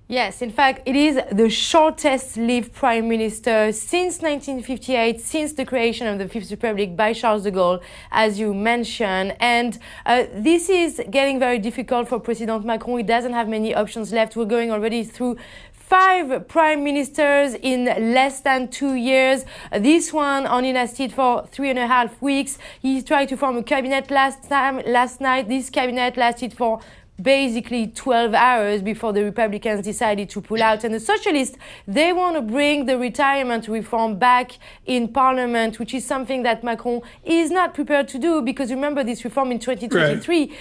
Yes, in fact, it is the shortest-lived prime minister since 1958, since the creation of the Fifth Republic by Charles de Gaulle, as you mentioned. And this is getting very difficult for President Macron. He doesn't have many options left. We're going already through 5 prime ministers in less than 2 years. This one only lasted for 3.5 weeks. He tried to form a cabinet last night. This cabinet lasted for basically 12 hours before the Republicans decided to pull out. And the Socialists, they want to bring the retirement reform back in Parliament, which is something that Macron is not prepared to do, because remember, this reform in 2023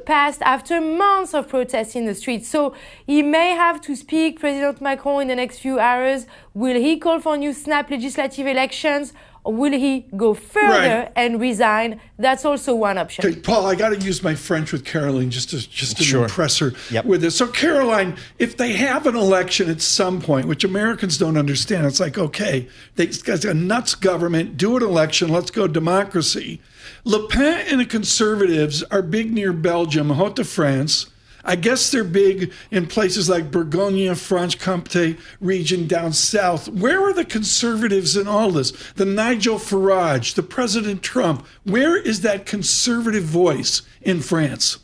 passed after months of protests in the streets. So he may have to speak, President Macron, in the next few hours. Will he call for new snap legislative elections? Or will he go further and resign? That's also one option. Okay, Paul, I got to use my French with Caroline just to impress her with this. So, Caroline, if they have an election at some point, which Americans don't understand, it's like, okay, they've got a nuts government, do an election, let's go democracy. Le Pen and the Conservatives are big near Belgium, Haute-de-France. I guess they're big in places like Bourgogne, Franche-Comté region down south. Where are the conservatives in all this? The Nigel Farage, the President Trump. Where is that conservative voice in France?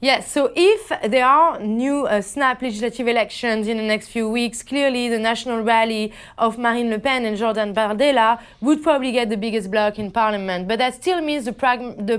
Yes, so if there are new snap legislative elections in the next few weeks, clearly the national rally of Marine Le Pen and Jordan Bardella would probably get the biggest bloc in Parliament. But that still means the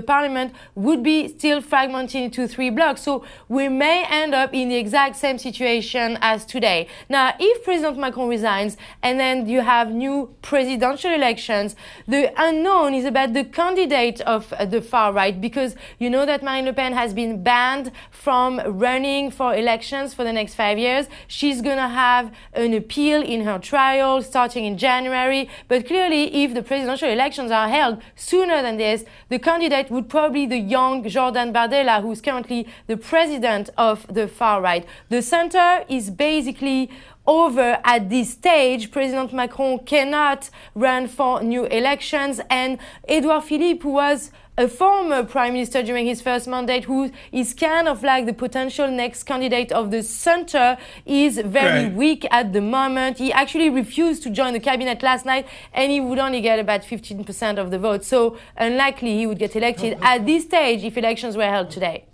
Parliament would be still fragmented into 3 blocks. So we may end up in the exact same situation as today. Now, if President Macron resigns and then you have new presidential elections, the unknown is about the candidate of the far right, because you know that Marine Le Pen has been banned from running for elections for the next 5 years. She's going to have an appeal in her trial starting in January. But clearly, if the presidential elections are held sooner than this, the candidate would probably be the young Jordan Bardella, who's currently the president of the far right. The center is basically over at this stage. President Macron cannot run for new elections, and Edouard Philippe, who was a former prime minister during his first mandate, who is kind of like the potential next candidate of the center, is very weak at the moment. He actually refused to join the cabinet last night, and he would only get about 15% of the vote. So unlikely he would get elected at this stage if elections were held today.